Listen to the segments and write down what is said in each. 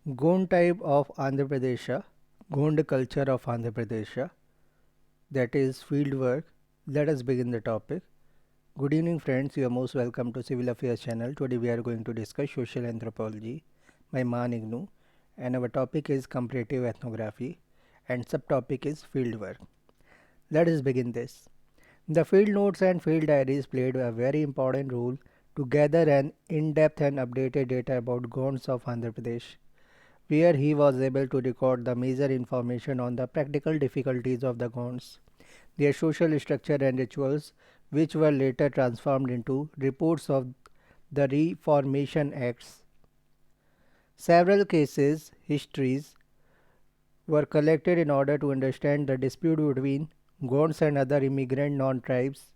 Gond type of Andhra Pradesh, Gond culture of Andhra Pradesh, that is field work. Let us begin the topic. Good evening, friends. You are most welcome to Civil Affairs channel. Today we are going to discuss social anthropology by MAAN IGNOU, and our topic is comparative ethnography, and subtopic is field work. Let us begin this. The field notes and field diaries played a very important role to gather an in-depth and updated data about Gonds of Andhra Pradesh, where he was able to record the major information on the practical difficulties of the Gonds, their social structure and rituals, which were later transformed into reports of the Reformation Acts. Several cases, histories, were collected in order to understand the dispute between Gonds and other immigrant non-tribes.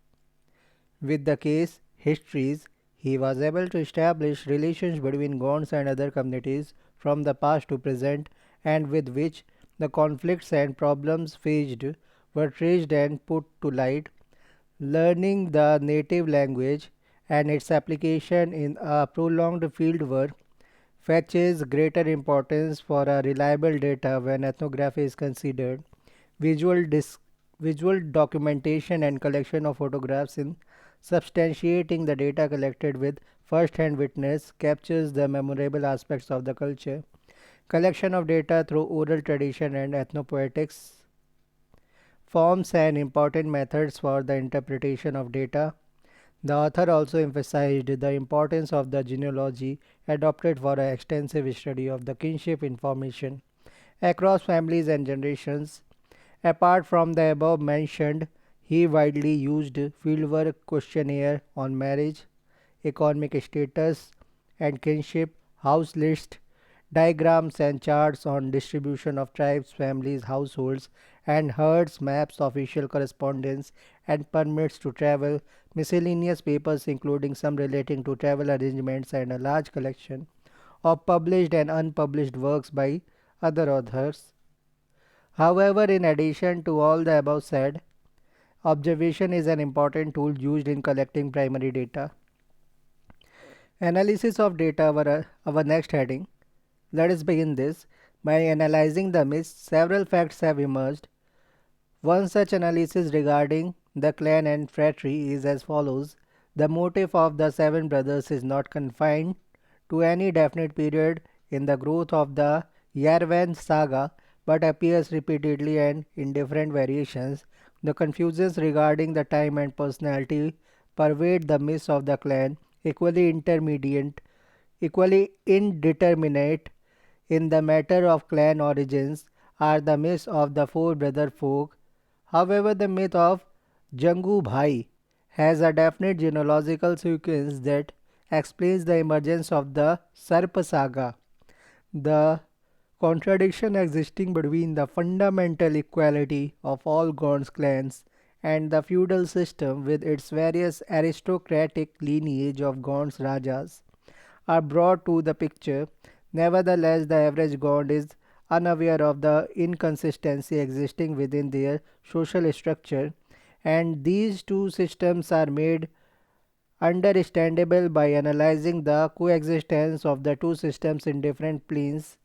With the case histories, he was able to establish relations between Gonds and other communities from the past to present, and with which the conflicts and problems faced were traced and put to light. Learning the native language and its application in a prolonged field work fetches greater importance for a reliable data when ethnography is considered. Visual, visual documentation and collection of photographs in substantiating the data collected with first-hand witness captures the memorable aspects of the culture. Collection of data through oral tradition and ethnopoetics forms an important methods for the interpretation of data. The author also emphasized the importance of the genealogy adopted for an extensive study of the kinship information across families and generations. Apart from the above mentioned, he widely used fieldwork questionnaire on marriage, economic status and kinship, house list, diagrams and charts on distribution of tribes, families, households and herds, maps, official correspondence and permits to travel, miscellaneous papers including some relating to travel arrangements, and a large collection of published and unpublished works by other authors. However, in addition to all the above said, observation is an important tool used in collecting primary data. Analysis of data, our next heading. Let us begin this. By analyzing the myths, several facts have emerged. One such analysis regarding the clan and phratry is as follows. The motive of the seven brothers is not confined to any definite period in the growth of the Yarvan saga, but appears repeatedly and in different variations. The confusions regarding the time and personality pervade the myths of the clan, equally indeterminate in the matter of clan origins are the myths of the four brother folk. However, the myth of Jangu Bhai has a definite genealogical sequence that explains the emergence of the Sarpa saga. The contradiction existing between the fundamental equality of all Gonds clans and the feudal system with its various aristocratic lineage of Gonds Rajas are brought to the picture. Nevertheless, the average Gond is unaware of the inconsistency existing within their social structure, and these two systems are made understandable by analyzing the coexistence of the two systems in different planes.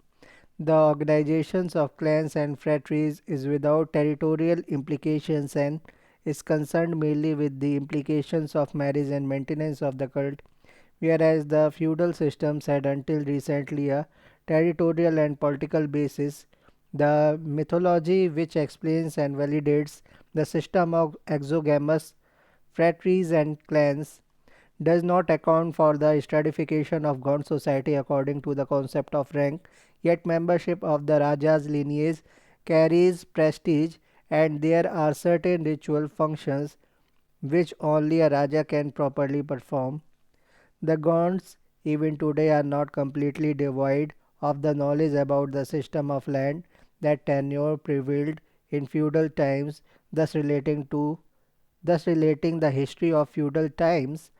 The organizations of clans and phratries is without territorial implications and is concerned merely with the implications of marriage and maintenance of the cult, whereas the feudal systems had until recently a territorial and political basis. The mythology which explains and validates the system of exogamous phratries and clans does not account for the stratification of Gond society according to the concept of rank, yet membership of the Raja's lineage carries prestige, and there are certain ritual functions which only a Raja can properly perform. The Gonds even today are not completely devoid of the knowledge about the system of land that tenure prevailed in feudal times, thus relating the history of feudal times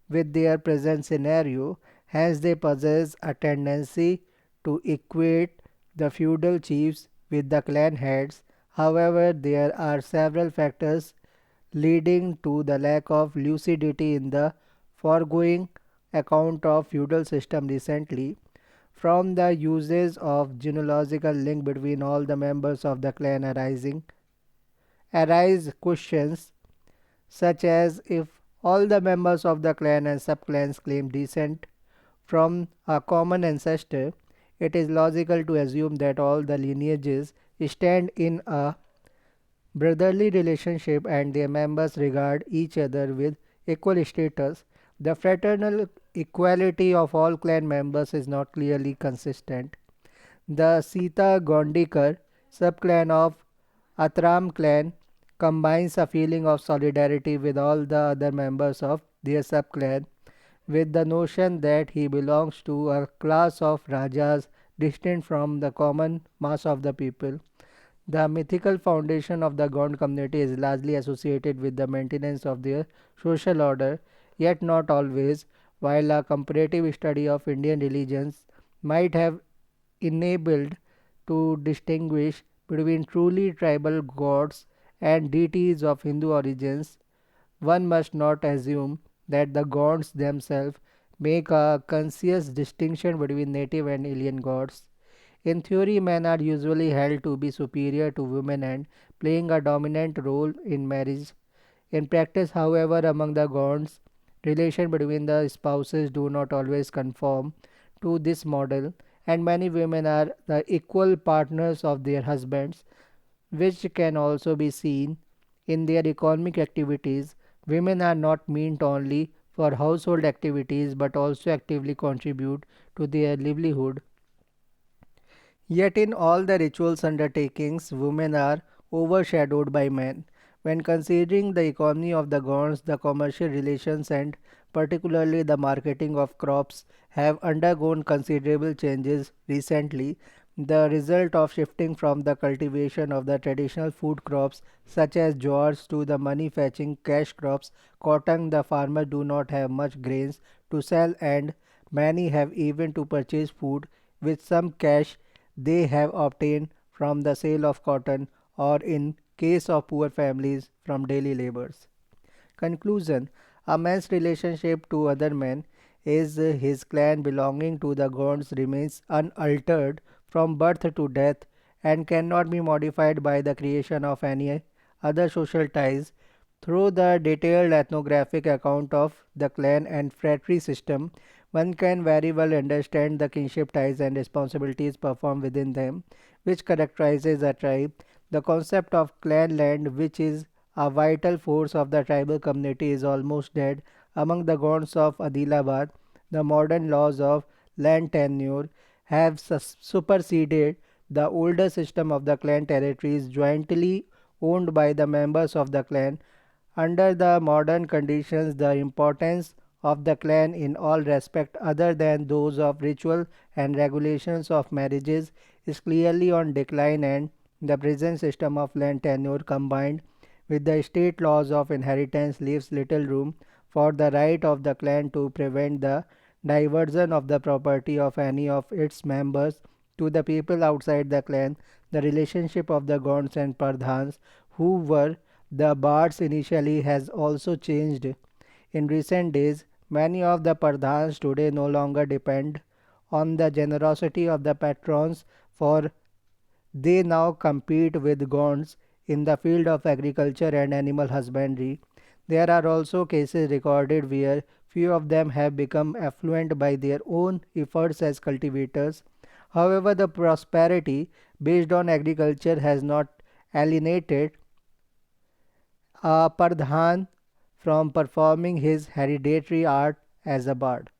with their present scenario. Hence, they possess a tendency to equate the feudal chiefs with the clan heads. However, there are several factors leading to the lack of lucidity in the foregoing account of feudal system recently. from the uses of genealogical link between all the members of the clan arise questions such as if all the members of the clan and subclans claim descent from a common ancestor, it is logical to assume that all the lineages stand in a brotherly relationship and their members regard each other with equal status. The fraternal equality of all clan members is not clearly consistent. The Sita Gondikar subclan of Atram clan combines a feeling of solidarity with all the other members of their subclan with the notion that he belongs to a class of rajas distinct from the common mass of the people. The mythical foundation of the Gond community is largely associated with the maintenance of their social order, yet not always. While a comparative study of Indian religions might have enabled to distinguish between truly tribal gods and deities of Hindu origins, one must not assume that the gods themselves make a conscious distinction between native and alien gods. In theory, men are usually held to be superior to women and playing a dominant role in marriage. In practice, however, among the gods, relation between the spouses do not always conform to this model, and many women are the equal partners of their husbands, which can also be seen in their economic activities. Women are not meant only for household activities but also actively contribute to their livelihood. Yet in all the rituals undertakings, women are overshadowed by men. When considering the economy of the Gonds, the commercial relations and particularly the marketing of crops have undergone considerable changes recently, the result of shifting from the cultivation of the traditional food crops such as jowars to the money fetching cash crops cotton, the farmers do not have much grains to sell and many have even to purchase food with some cash they have obtained from the sale of cotton or in case of poor families from daily labors. Conclusion: a man's relationship to other men is his clan belonging to the gods remains unaltered from birth to death and cannot be modified by the creation of any other social ties. Through the detailed ethnographic account of the clan and fratry system, one can very well understand the kinship ties and responsibilities performed within them, which characterizes a tribe. The concept of clan land, which is a vital force of the tribal community, is almost dead. Among the Gonds of Adilabad, the modern laws of land tenure have superseded the older system of the clan territories jointly owned by the members of the clan. Under the modern conditions, the importance of the clan in all respects other than those of ritual and regulations of marriages is clearly on decline, and the present system of land tenure combined with the state laws of inheritance leaves little room for the right of the clan to prevent the diversion of the property of any of its members to the people outside the clan. The relationship of the Gonds and Pradhans, who were the bards initially, has also changed. In recent days, many of the Pradhans today no longer depend on the generosity of the patrons, for they now compete with Gonds in the field of agriculture and animal husbandry. There are also cases recorded where few of them have become affluent by their own efforts as cultivators. However, the prosperity based on agriculture has not alienated a Pardhan from performing his hereditary art as a bard.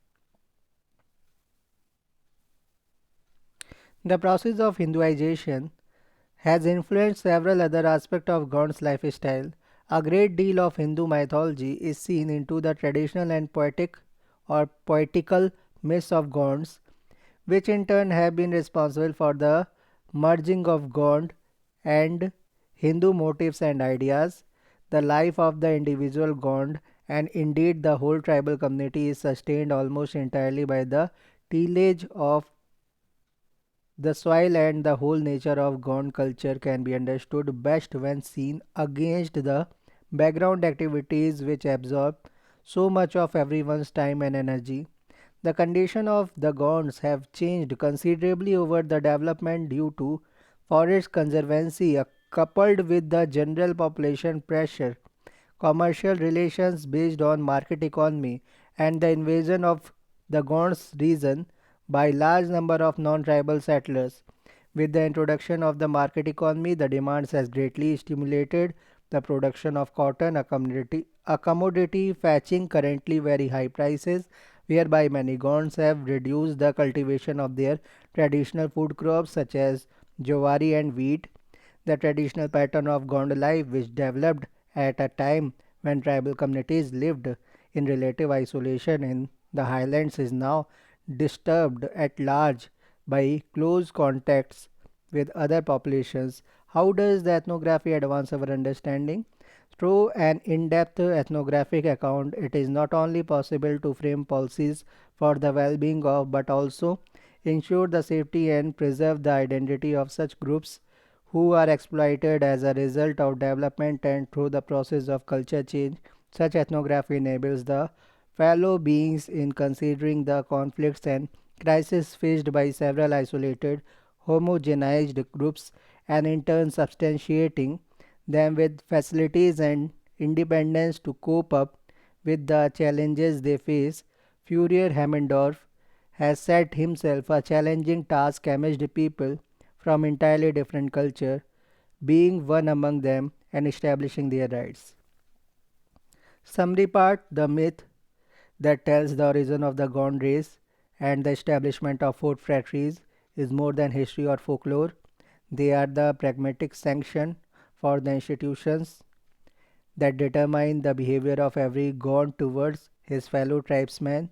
The process of Hinduization has influenced several other aspects of Gond's lifestyle. A great deal of Hindu mythology is seen into the traditional and poetic or poetical myths of Gonds, which in turn have been responsible for the merging of Gond and Hindu motifs and ideas. The life of the individual Gond and indeed the whole tribal community is sustained almost entirely by the tillage of the soil, and the whole nature of Gond culture can be understood best when seen against the background activities which absorb so much of everyone's time and energy. The condition of the Gonds have changed considerably over the development due to forest conservancy coupled with the general population pressure, commercial relations based on market economy, and the invasion of the Gonds region by large number of non-tribal settlers. With the introduction of the market economy, the demands has greatly stimulated the production of cotton, a commodity fetching currently very high prices, whereby many Gonds have reduced the cultivation of their traditional food crops such as jowari and wheat. The traditional pattern of Gond life, which developed at a time when tribal communities lived in relative isolation in the highlands, is now disturbed at large by close contacts with other populations. How does the ethnography advance our understanding? Through an in depth ethnographic account, it is not only possible to frame policies for the well being of but also ensure the safety and preserve the identity of such groups who are exploited as a result of development and through the process of culture change. Such ethnography enables the fellow beings in considering the conflicts and crises faced by several isolated, homogenized groups and in turn substantiating them with facilities and independence to cope up with the challenges they face. Fourier Hammendorf has set himself a challenging task amidst people from entirely different culture, being one among them and establishing their rights. Summary part: the myth that tells the origin of the Gond race and the establishment of food factories is more than history or folklore. They are the pragmatic sanction for the institutions that determine the behavior of every Gond towards his fellow tribesmen.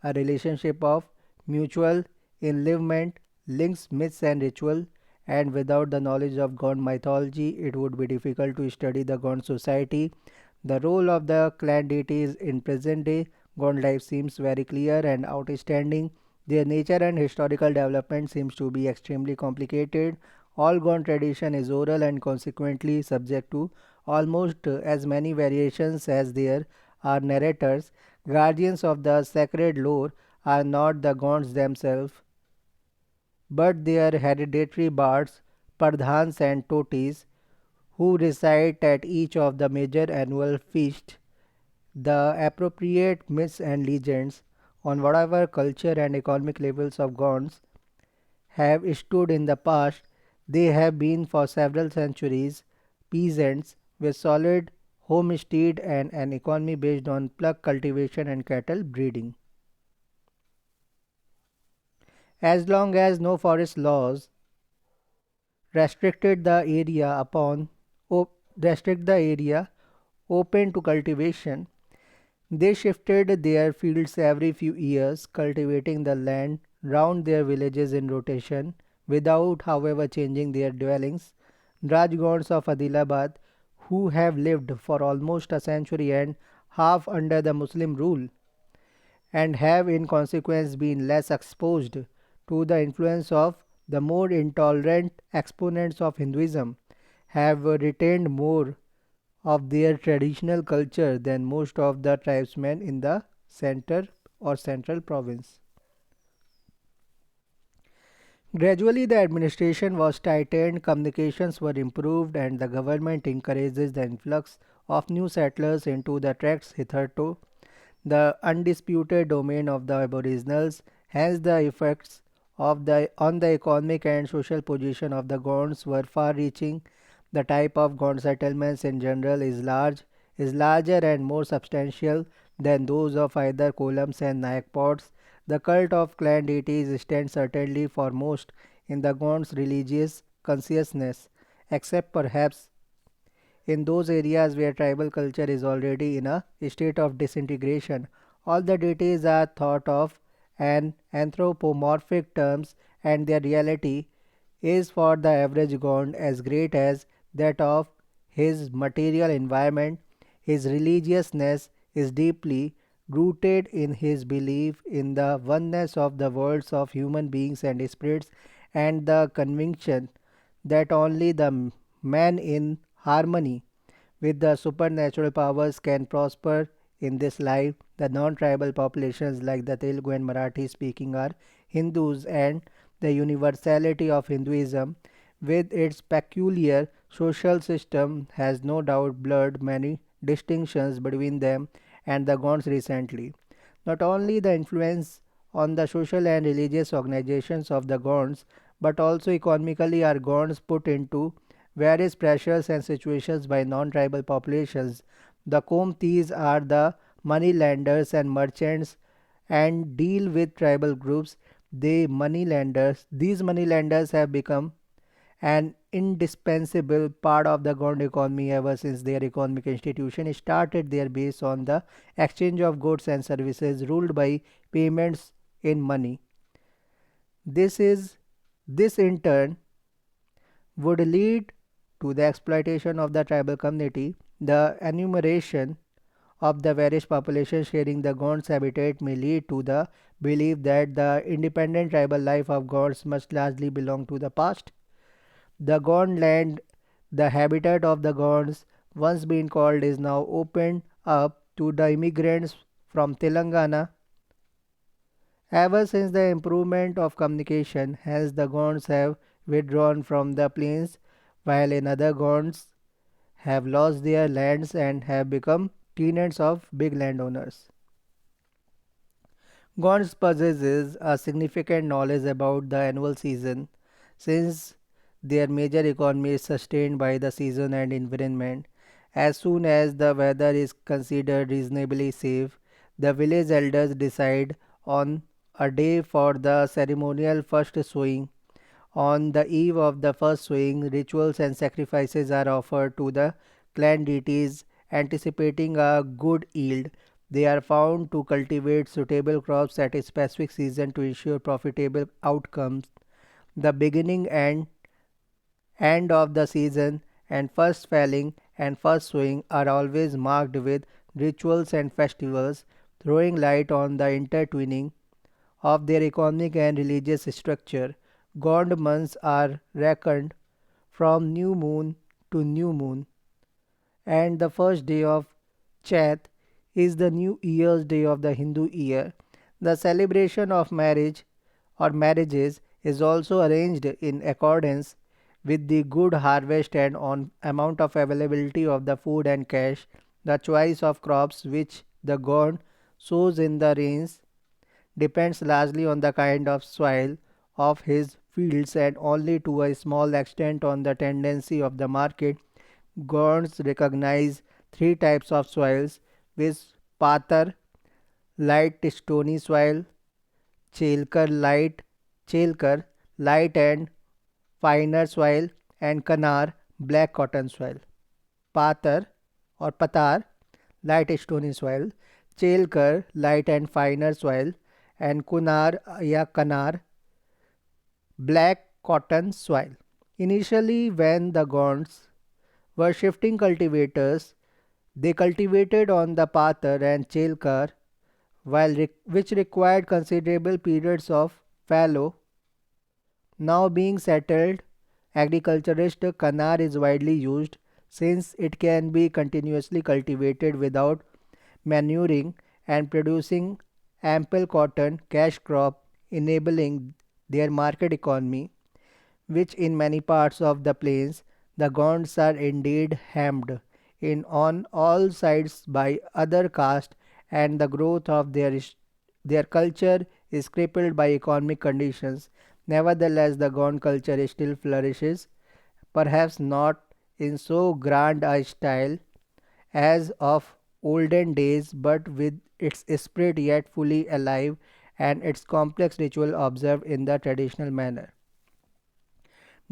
A relationship of mutual enlivement links myths and ritual, and without the knowledge of Gond mythology, it would be difficult to study the Gond society. The role of the clan deities in present day Gond life seems very clear and outstanding. Their nature and historical development seems to be extremely complicated. All Gond tradition is oral and consequently subject to almost as many variations as there are narrators. Guardians of the sacred lore are not the Gonds themselves, but their hereditary bards, pradhans and totis, who recite at each of the major annual feasts the appropriate myths and legends on whatever culture and economic levels of Gonds have stood in the past. They have been for several centuries peasants with solid homestead and an economy based on plug cultivation and cattle breeding. As long as no forest laws restricted the area upon restrict the area open to cultivation, they shifted their fields every few years, cultivating the land round their villages in rotation, without, however, changing their dwellings. Rajgons of Adilabad, who have lived for almost a century and half under the Muslim rule, and have in consequence been less exposed to the influence of the more intolerant exponents of Hinduism, have retained more of their traditional culture than most of the tribesmen in the center or central province. Gradually, the administration was tightened, communications were improved, and the government encourages the influx of new settlers into the tracts hitherto the undisputed domain of the Aboriginals. Hence, the effects of the on the economic and social position of the Gonds were far-reaching. The type of Gond settlements in general is larger and more substantial than those of either Kolams and Nayakpots. The cult of clan deities stands certainly foremost in the Gonds' religious consciousness, except perhaps in those areas where tribal culture is already in a state of disintegration. All the deities are thought of in anthropomorphic terms, and their reality is for the average Gond as great as that of his material environment. His religiousness is deeply rooted in his belief in the oneness of the worlds of human beings and spirits, and the conviction that only the man in harmony with the supernatural powers can prosper in this life. The non-tribal populations like the Telugu and Marathi speaking are Hindus, and the universality of Hinduism with its peculiar social system has no doubt blurred many distinctions between them and the Gonds recently. Not only the influence on the social and religious organizations of the Gonds, but also economically are Gonds put into various pressures and situations by non-tribal populations. The Komtis are the money lenders and merchants and deal with tribal groups. These money lenders have become an indispensable part of the Gond economy ever since their economic institution started their base on the exchange of goods and services ruled by payments in money. This is this in turn would lead to the exploitation of the tribal community. The enumeration of the various populations sharing the Gonds habitat may lead to the belief that the independent tribal life of Gonds must largely belong to the past. The Gond land, the habitat of the Gonds, once been called, is now opened up to the immigrants from Telangana. Ever since the improvement of communication, hence the Gonds have withdrawn from the plains, while another Gonds have lost their lands and have become tenants of big landowners. Gonds possesses a significant knowledge about the annual season since their major economy is sustained by the season and environment. As soon as the weather is considered reasonably safe, the village elders decide on a day for the ceremonial first sowing. On the eve of the first sowing, rituals and sacrifices are offered to the clan deities, anticipating a good yield. They are found to cultivate suitable crops at a specific season to ensure profitable outcomes. The beginning and end of the season and first felling and first sowing are always marked with rituals and festivals, throwing light on the intertwining of their economic and religious structure. Gond months are reckoned from new moon to new moon, and the first day of Chath is the New Year's Day of the Hindu year. The celebration of marriage or marriages is also arranged in accordance with the good harvest and on amount of availability of the food and cash. The choice of crops which the god sows in the rains depends largely on the kind of soil of his fields and only to a small extent on the tendency of the market. Gonds recognize three types of soils, with pathar, light stony soil, chelkar, light and finer soil, and kanar, black cotton soil. Pathar or patar, light stony soil, chelkar, light and finer soil, and kunar या kanar, black cotton soil. Initially, when the Gonds were shifting cultivators, they cultivated on the pathar and chelkar, which required considerable periods of fallow. Now being settled, agriculturist kanar is widely used since it can be continuously cultivated without manuring and producing ample cotton cash crop, enabling their market economy, which in many parts of the plains the Gonds are indeed hemmed in on all sides by other castes, and the growth of their culture is crippled by economic conditions. Nevertheless, the Gond culture still flourishes, perhaps not in so grand a style as of olden days, but with its spirit yet fully alive and its complex ritual observed in the traditional manner.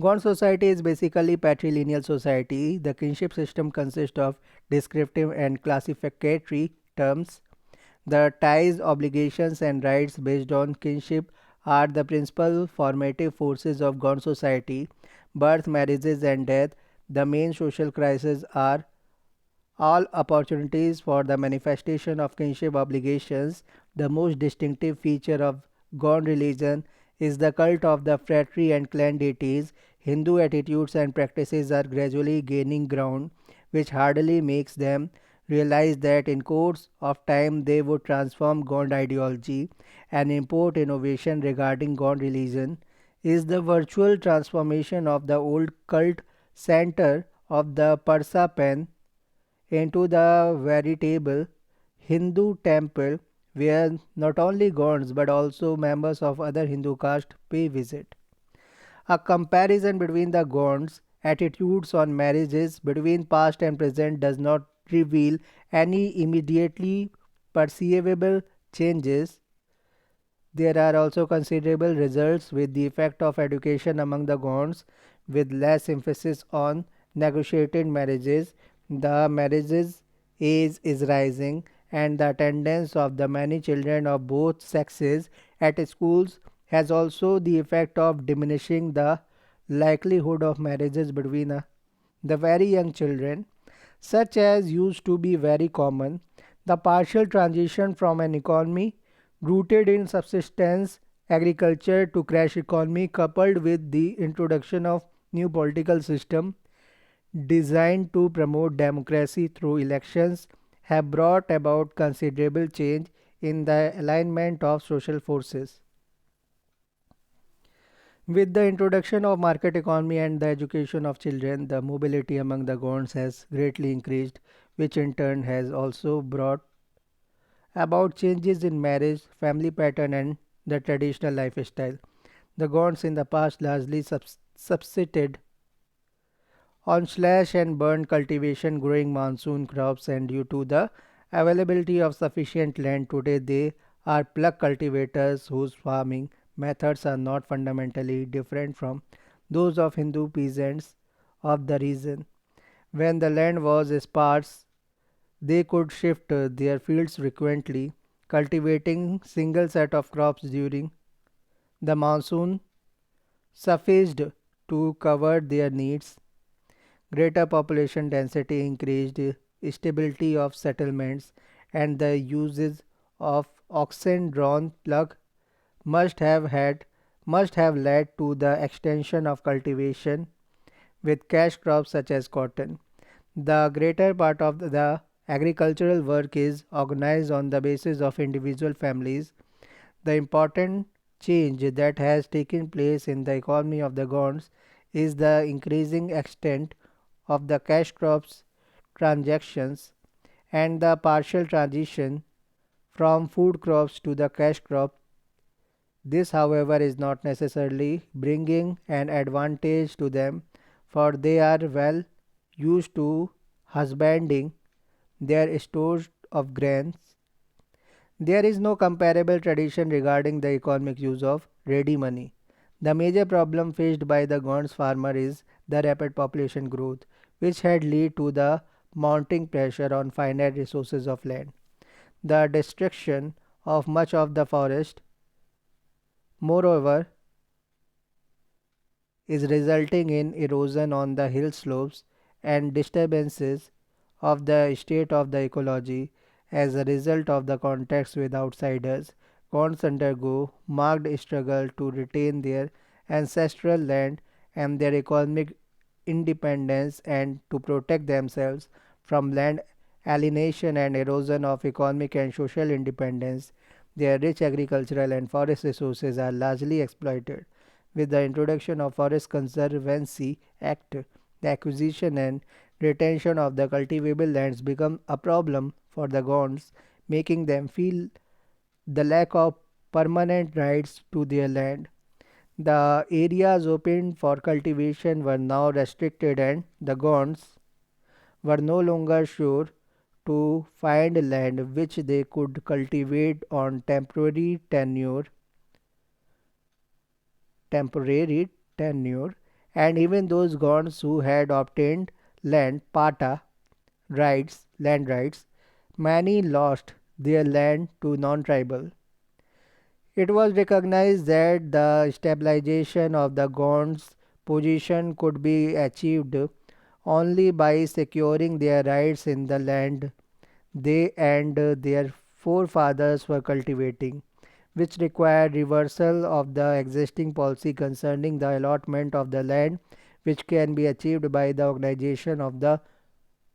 Gond society is basically patrilineal society. The kinship system consists of descriptive and classificatory terms. The ties, obligations, and rights based on kinship are the principal formative forces of Gond society. Birth, marriages, and death, the main social crises, are all opportunities for the manifestation of kinship obligations. The most distinctive feature of Gond religion is the cult of the phratry and clan deities. Hindu attitudes and practices are gradually gaining ground, which hardly makes them realized that in course of time they would transform Gond ideology and import innovation regarding Gond religion is the virtual transformation of the old cult center of the Parsa into the veritable Hindu temple where not only Gonds but also members of other Hindu caste pay visit. A comparison between the Gonds' attitudes on marriages between past and present does not reveal any immediately perceivable changes. There are also considerable results with the effect of education among the Gonds, with less emphasis on negotiated marriages. The marriages age is rising, and the attendance of the many children of both sexes at schools has also the effect of diminishing the likelihood of marriages between the very young children, such as used to be very common. The partial transition from an economy rooted in subsistence agriculture to crash economy coupled with the introduction of new political system designed to promote democracy through elections have brought about considerable change in the alignment of social forces. With the introduction of market economy and the education of children, the mobility among the Gonds has greatly increased, which in turn has also brought about changes in marriage, family pattern, and the traditional lifestyle. The Gonds in the past largely subsisted on slash and burn cultivation, growing monsoon crops, and due to the availability of sufficient land today, they are plug cultivators whose farming methods are not fundamentally different from those of Hindu peasants of the region. When the land was sparse, they could shift their fields frequently, cultivating single set of crops during the monsoon sufficed to cover their needs. Greater population density increased stability of settlements, and the uses of oxen-drawn plug must have had must have led to the extension of cultivation with cash crops such as cotton. The greater part of the agricultural work is organized on the basis of individual families. The important change that has taken place in the economy of the Gonds is the increasing extent of the cash crops transactions and the partial transition from food crops to the cash crop. This, however, is not necessarily bringing an advantage to them, for they are well used to husbanding their stores of grains. There is no comparable tradition regarding the economic use of ready money. The major problem faced by the Gonds farmer is the rapid population growth, which had led to the mounting pressure on finite resources of land. The destruction of much of the forest, moreover, is resulting in erosion on the hill slopes and disturbances of the state of the ecology as a result of the contacts with outsiders. Gonds undergo marked struggle to retain their ancestral land and their economic independence and to protect themselves from land alienation and erosion of economic and social independence. Their rich agricultural and forest resources are largely exploited. With the introduction of Forest Conservancy Act, the acquisition and retention of the cultivable lands become a problem for the Gonds, making them feel the lack of permanent rights to their land. The areas open for cultivation were now restricted, and the Gonds were no longer sure to find land which they could cultivate on temporary tenure, and even those Gonds who had obtained land rights, many lost their land to non-tribal. It was recognized that the stabilization of the Gonds' position could be achieved only by securing their rights in the land they and their forefathers were cultivating, which required reversal of the existing policy concerning the allotment of the land, which can be achieved by the organization of the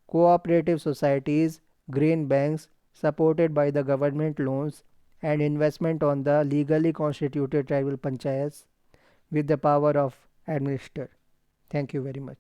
cooperative societies grain banks supported by the government loans, and investment on the legally constituted tribal panchayats with the power of administer. Thank you very much.